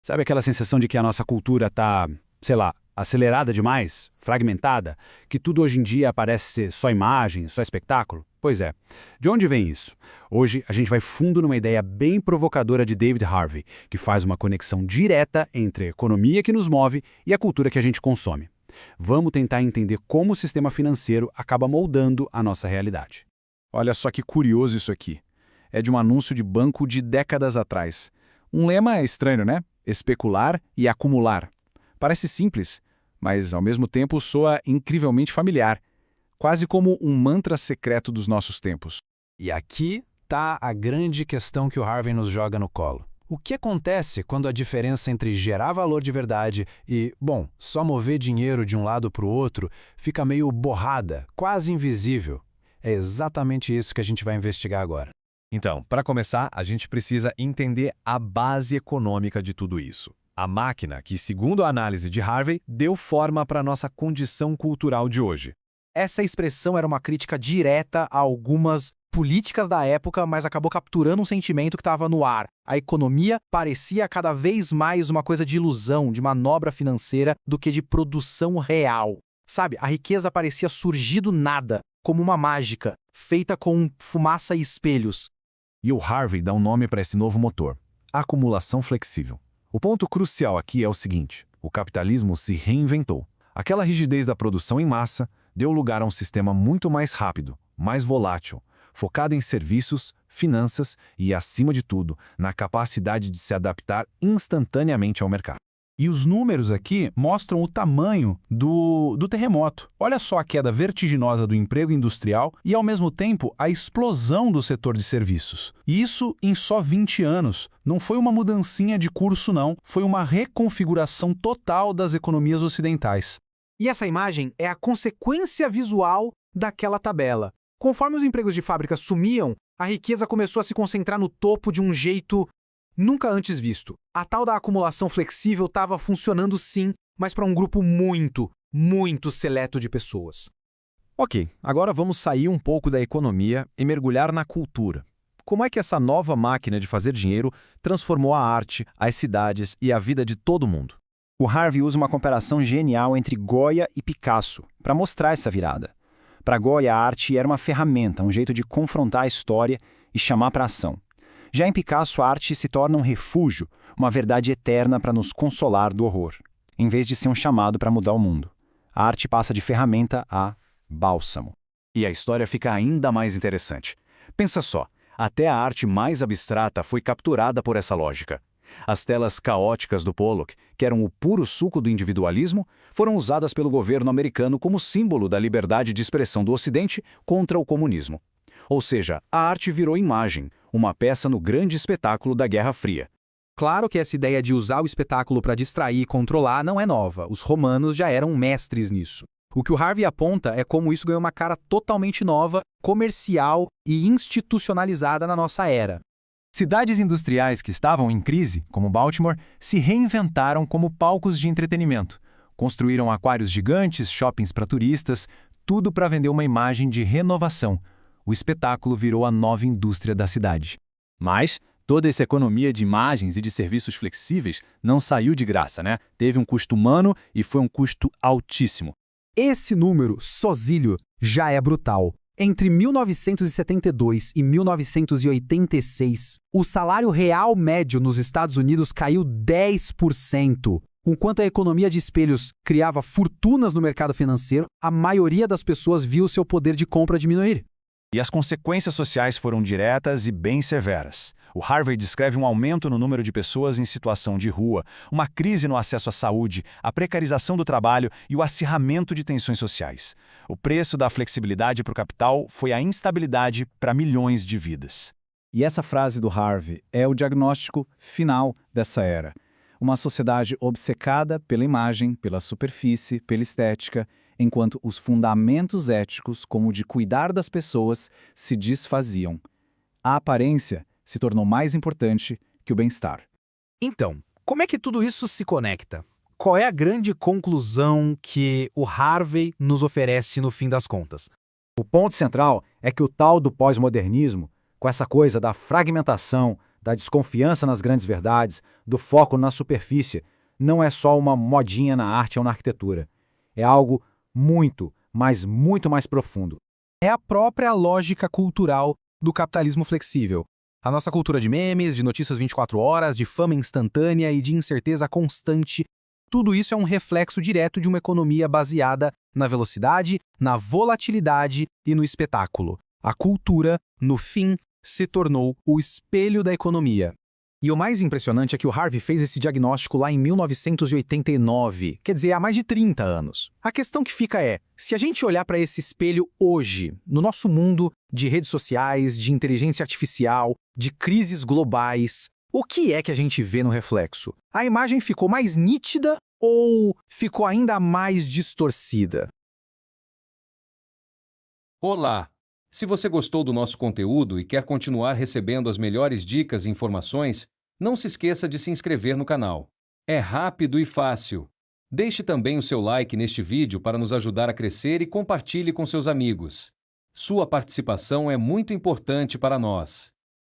Sabe aquela sensação de que a nossa cultura tá, sei lá, acelerada demais, fragmentada, que tudo hoje em dia parece ser só imagem, só espetáculo? Pois é. De onde vem isso? Hoje a gente vai fundo numa ideia bem provocadora de David Harvey, que faz uma conexão direta entre a economia que nos move e a cultura que a gente consome. Vamos tentar entender como o sistema financeiro acaba moldando a nossa realidade. Olha só que curioso isso aqui. É de um anúncio de banco de décadas atrás. Um lema estranho, né? Especular e acumular. Parece simples, mas ao mesmo tempo soa incrivelmente familiar. Quase como um mantra secreto dos nossos tempos. E aqui está a grande questão que o Harvey nos joga no colo. O que acontece quando a diferença entre gerar valor de verdade e, bom, só mover dinheiro de um lado para o outro fica meio borrada, quase invisível? É exatamente isso que a gente vai investigar agora. Então, para começar, a gente precisa entender a base econômica de tudo isso. A máquina que, segundo a análise de Harvey, deu forma para a nossa condição cultural de hoje. Essa expressão era uma crítica direta a algumas políticas da época, mas acabou capturando um sentimento que estava no ar. A economia parecia cada vez mais uma coisa de ilusão, de manobra financeira, do que de produção real. Sabe, a riqueza parecia surgir do nada, como uma mágica, feita com fumaça e espelhos. E o Harvey dá um nome para esse novo motor: acumulação flexível. O ponto crucial aqui é o seguinte: o capitalismo se reinventou. Aquela rigidez da produção em massa deu lugar a um sistema muito mais rápido, mais volátil, focado em serviços, finanças e, acima de tudo, na capacidade de se adaptar instantaneamente ao mercado. E os números aqui mostram o tamanho do terremoto. Olha só a queda vertiginosa do emprego industrial e, ao mesmo tempo, a explosão do setor de serviços. E isso em só 20 anos. Não foi uma mudancinha de curso, não. Foi uma reconfiguração total das economias ocidentais. E essa imagem é a consequência visual daquela tabela. Conforme os empregos de fábrica sumiam, a riqueza começou a se concentrar no topo de um jeito nunca antes visto. A tal da acumulação flexível estava funcionando sim, mas para um grupo muito, muito seleto de pessoas. Ok, agora vamos sair um pouco da economia e mergulhar na cultura. Como é que essa nova máquina de fazer dinheiro transformou a arte, as cidades e a vida de todo mundo? O Harvey usa uma comparação genial entre Goya e Picasso para mostrar essa virada. Para Goya, a arte era uma ferramenta, um jeito de confrontar a história e chamar para a ação. Já em Picasso, a arte se torna um refúgio, uma verdade eterna para nos consolar do horror, em vez de ser um chamado para mudar o mundo. A arte passa de ferramenta a bálsamo. E a história fica ainda mais interessante. Pensa só, até a arte mais abstrata foi capturada por essa lógica. As telas caóticas do Pollock, que eram o puro suco do individualismo, foram usadas pelo governo americano como símbolo da liberdade de expressão do Ocidente contra o comunismo. Ou seja, a arte virou imagem, uma peça no grande espetáculo da Guerra Fria. Claro que essa ideia de usar o espetáculo para distrair e controlar não é nova. Os romanos já eram mestres nisso. O que o Harvey aponta é como isso ganhou uma cara totalmente nova, comercial e institucionalizada na nossa era. Cidades industriais que estavam em crise, como Baltimore, se reinventaram como palcos de entretenimento. Construíram aquários gigantes, shoppings para turistas, tudo para vender uma imagem de renovação. O espetáculo virou a nova indústria da cidade. Mas toda essa economia de imagens e de serviços flexíveis não saiu de graça, né? Teve um custo humano e foi um custo altíssimo. Esse número, sozinho, já é brutal. Entre 1972 e 1986, o salário real médio nos Estados Unidos caiu 10%. Enquanto a economia de espelhos criava fortunas no mercado financeiro, a maioria das pessoas viu seu poder de compra diminuir. E as consequências sociais foram diretas e bem severas. O Harvey descreve um aumento no número de pessoas em situação de rua, uma crise no acesso à saúde, a precarização do trabalho e o acirramento de tensões sociais. O preço da flexibilidade para o capital foi a instabilidade para milhões de vidas. E essa frase do Harvey é o diagnóstico final dessa era. Uma sociedade obcecada pela imagem, pela superfície, pela estética, enquanto os fundamentos éticos, como o de cuidar das pessoas, se desfaziam. A aparência se tornou mais importante que o bem-estar. Então, como é que tudo isso se conecta? Qual é a grande conclusão que o Harvey nos oferece no fim das contas? O ponto central é que o tal do pós-modernismo, com essa coisa da fragmentação, da desconfiança nas grandes verdades, do foco na superfície, não é só uma modinha na arte ou na arquitetura. É algo muito, mas muito mais profundo. É a própria lógica cultural do capitalismo flexível. A nossa cultura de memes, de notícias 24 horas, de fama instantânea e de incerteza constante, tudo isso é um reflexo direto de uma economia baseada na velocidade, na volatilidade e no espetáculo. A cultura, no fim, se tornou o espelho da economia. E o mais impressionante é que o Harvey fez esse diagnóstico lá em 1989, quer dizer, há mais de 30 anos. A questão que fica é, se a gente olhar para esse espelho hoje, no nosso mundo de redes sociais, de inteligência artificial, de crises globais, o que é que a gente vê no reflexo? A imagem ficou mais nítida ou ficou ainda mais distorcida? Olá! Se você gostou do nosso conteúdo e quer continuar recebendo as melhores dicas e informações, não se esqueça de se inscrever no canal. É rápido e fácil. Deixe também o seu like neste vídeo para nos ajudar a crescer e compartilhe com seus amigos. Sua participação é muito importante para nós.